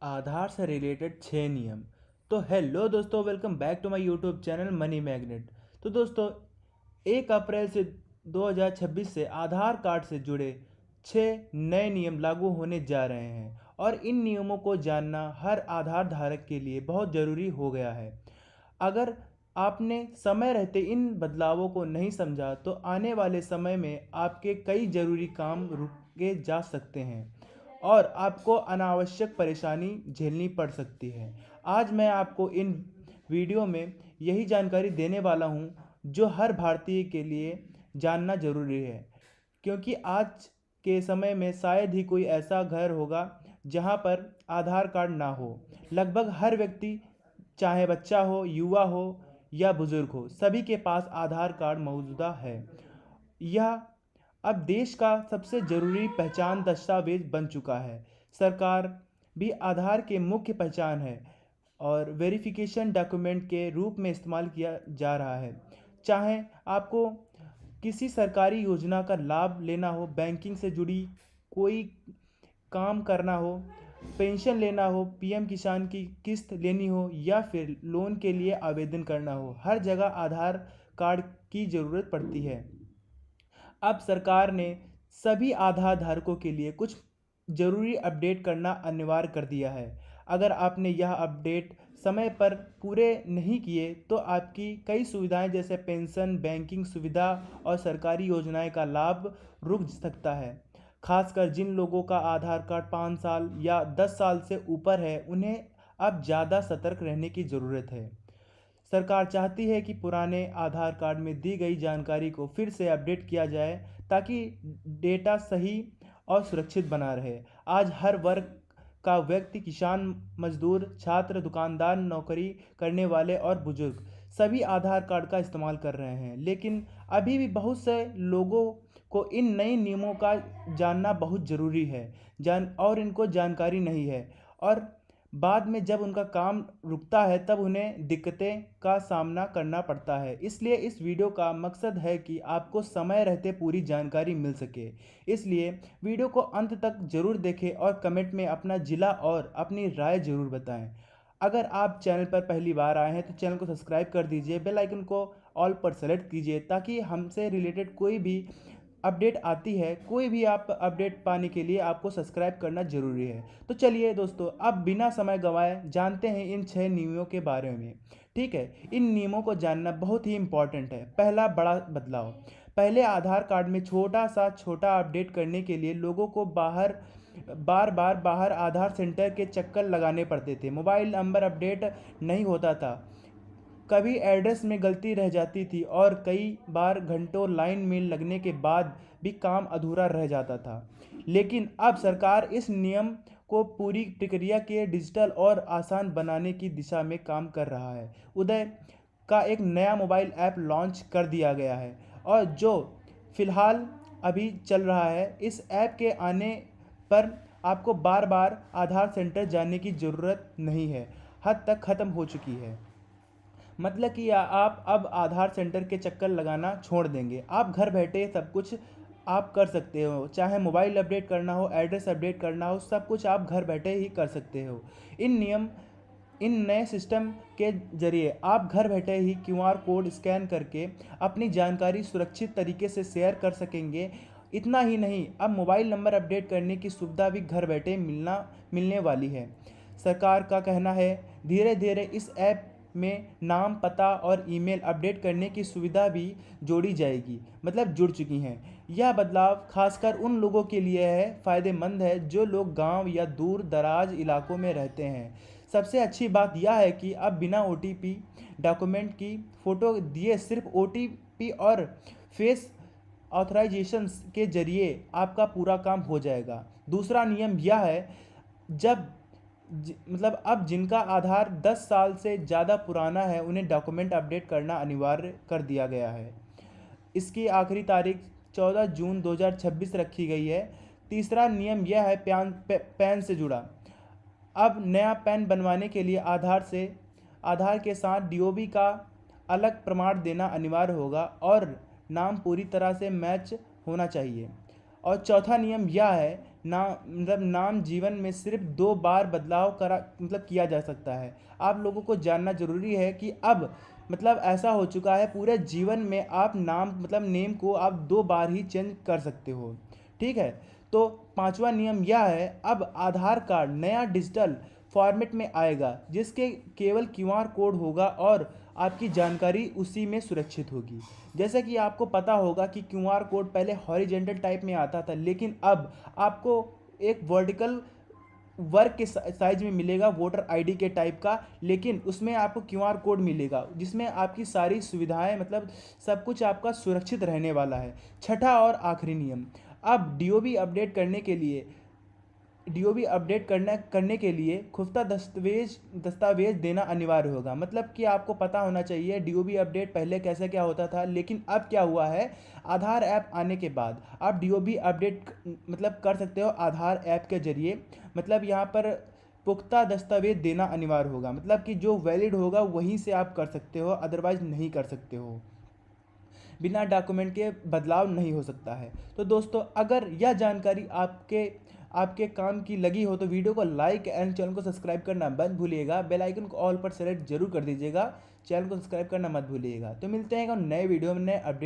आधार से रिलेटेड 6 नियम। तो हेलो दोस्तों, welcome back to my YouTube channel money magnet. तो दोस्तों, 1 अप्रैल से 2026 से आधार कार्ड से जुड़े 6 नए नियम लागू होने जा रहे हैं और इन नियमों को जानना हर आधार धारक के लिए बहुत ज़रूरी हो गया है। अगर आपने समय रहते इन बदलावों को नहीं समझा तो आने वाले समय में आपके कई ज़रूरी काम रुके जा सकते हैं और आपको अनावश्यक परेशानी झेलनी पड़ सकती है। आज मैं आपको इन वीडियो में यही जानकारी देने वाला हूँ जो हर भारतीय के लिए जानना ज़रूरी है, क्योंकि आज के समय में शायद ही कोई ऐसा घर होगा जहाँ पर आधार कार्ड ना हो। लगभग हर व्यक्ति, चाहे बच्चा हो, युवा हो या बुजुर्ग हो, सभी के पास आधार कार्ड मौजूदा है। यह अब देश का सबसे ज़रूरी पहचान दस्तावेज बन चुका है। सरकार भी आधार के मुख्य पहचान है और वेरिफिकेशन डॉक्यूमेंट के रूप में इस्तेमाल किया जा रहा है। चाहे आपको किसी सरकारी योजना का लाभ लेना हो, बैंकिंग से जुड़ी कोई काम करना हो, पेंशन लेना हो, पीएम किसान की किस्त लेनी हो या फिर लोन के लिए आवेदन करना हो, हर जगह आधार कार्ड की ज़रूरत पड़ती है। अब सरकार ने सभी आधार धारकों के लिए कुछ ज़रूरी अपडेट करना अनिवार्य कर दिया है। अगर आपने यह अपडेट समय पर पूरे नहीं किए तो आपकी कई सुविधाएं जैसे पेंशन, बैंकिंग सुविधा और सरकारी योजनाएं का लाभ रुक सकता है। खासकर जिन लोगों का आधार कार्ड 5 साल या 10 साल से ऊपर है, उन्हें अब ज़्यादा सतर्क रहने की ज़रूरत है। सरकार चाहती है कि पुराने आधार कार्ड में दी गई जानकारी को फिर से अपडेट किया जाए ताकि डेटा सही और सुरक्षित बना रहे। आज हर वर्ग का व्यक्ति, किसान, मजदूर, छात्र, दुकानदार, नौकरी करने वाले और बुजुर्ग सभी आधार कार्ड का इस्तेमाल कर रहे हैं, लेकिन अभी भी बहुत से लोगों को इन नए नियमों का जानना बहुत ज़रूरी है और इनको जानकारी नहीं है, और बाद में जब उनका काम रुकता है तब उन्हें दिक्कतें का सामना करना पड़ता है। इसलिए इस वीडियो का मकसद है कि आपको समय रहते पूरी जानकारी मिल सके। इसलिए वीडियो को अंत तक ज़रूर देखें और कमेंट में अपना ज़िला और अपनी राय ज़रूर बताएं। अगर आप चैनल पर पहली बार आए हैं तो चैनल को सब्सक्राइब कर दीजिए, बेल आइकन को ऑल पर सेलेक्ट कीजिए ताकि हमसे रिलेटेड कोई भी अपडेट आती है, कोई भी आप अपडेट पाने के लिए आपको सब्सक्राइब करना ज़रूरी है। तो चलिए दोस्तों, अब बिना समय गंवाए जानते हैं इन 6 नियमों के बारे में। ठीक है, इन नियमों को जानना बहुत ही इम्पॉर्टेंट है। पहला बड़ा बदलाव, पहले आधार कार्ड में छोटा अपडेट करने के लिए लोगों को बार बार बाहर आधार सेंटर के चक्कर लगाने पड़ते थे। मोबाइल नंबर अपडेट नहीं होता था, कभी एड्रेस में गलती रह जाती थी और कई बार घंटों लाइन में लगने के बाद भी काम अधूरा रह जाता था। लेकिन अब सरकार इस नियम को पूरी प्रक्रिया के डिजिटल और आसान बनाने की दिशा में काम कर रहा है। उदय का एक नया मोबाइल ऐप लॉन्च कर दिया गया है और जो फिलहाल अभी चल रहा है। इस ऐप के आने पर आपको बार बार आधार सेंटर जाने की ज़रूरत नहीं है, हद तक ख़त्म हो चुकी है। मतलब कि आप अब आधार सेंटर के चक्कर लगाना छोड़ देंगे। आप घर बैठे सब कुछ आप कर सकते हो, चाहे मोबाइल अपडेट करना हो, एड्रेस अपडेट करना हो, सब कुछ आप घर बैठे ही कर सकते हो। इन नए सिस्टम के जरिए आप घर बैठे ही क्यूआर कोड स्कैन करके अपनी जानकारी सुरक्षित तरीके से शेयर कर सकेंगे। इतना ही नहीं, अब मोबाइल नंबर अपडेट करने की सुविधा भी घर बैठे मिलने वाली है। सरकार का कहना है धीरे धीरे इस ऐप में नाम, पता और ईमेल अपडेट करने की सुविधा भी जोड़ी जाएगी, मतलब जुड़ चुकी हैं। यह बदलाव खासकर उन लोगों के लिए है फ़ायदेमंद है जो लोग गांव या दूर दराज इलाकों में रहते हैं। सबसे अच्छी बात यह है कि अब बिना ओटीपी डॉक्यूमेंट की फ़ोटो दिए सिर्फ ओटीपी और फेस ऑथराइजेशन के जरिए आपका पूरा काम हो जाएगा। दूसरा नियम यह है, जब मतलब अब जिनका आधार 10 साल से ज़्यादा पुराना है उन्हें डॉक्यूमेंट अपडेट करना अनिवार्य कर दिया गया है। इसकी आखिरी तारीख 14 जून 2026 रखी गई है। तीसरा नियम यह है पैन से जुड़ा। अब नया पैन बनवाने के लिए आधार के साथ डीओबी का अलग प्रमाण देना अनिवार्य होगा और नाम पूरी तरह से मैच होना चाहिए। और चौथा नियम यह है नाम जीवन में सिर्फ 2 बार बदलाव किया जा सकता है। आप लोगों को जानना जरूरी है कि अब ऐसा हो चुका है, पूरे जीवन में आप नेम को आप 2 बार ही चेंज कर सकते हो। ठीक है। तो पांचवा नियम यह है, अब आधार कार्ड नया डिजिटल फॉर्मेट में आएगा, जिसके केवल क्यूआर कोड होगा और आपकी जानकारी उसी में सुरक्षित होगी। जैसे कि आपको पता होगा कि क्यूआर कोड पहले हॉरिजेंटल टाइप में आता था, लेकिन अब आपको एक वर्टिकल वर्क के साइज में मिलेगा, वोटर आईडी के टाइप का, लेकिन उसमें आपको क्यूआर कोड मिलेगा जिसमें आपकी सारी सुविधाएं सब कुछ आपका सुरक्षित रहने वाला है। छठा और आखिरी नियम, अब डीओबी अपडेट करने के लिए खुफ्ता दस्तावेज देना अनिवार्य होगा। मतलब कि आपको पता होना चाहिए डीओबी अपडेट पहले कैसे क्या होता था, लेकिन अब क्या हुआ है, आधार ऐप आने के बाद आप डीओबी अपडेट कर सकते हो आधार ऐप के जरिए। यहाँ पर पुख्ता दस्तावेज देना अनिवार्य होगा, कि जो वैलिड होगा वहीं से आप कर सकते हो, अदरवाइज नहीं कर सकते हो। बिना डॉक्यूमेंट के बदलाव नहीं हो सकता है। तो दोस्तों, अगर यह जानकारी आपके काम की लगी हो तो वीडियो को लाइक एंड चैनल को सब्सक्राइब करना मत भूलिएगा। बेल आइकन को ऑल पर सेलेक्ट जरूर कर दीजिएगा। चैनल को सब्सक्राइब करना मत भूलिएगा। तो मिलते हैं एक नए वीडियो में नए अपडेट।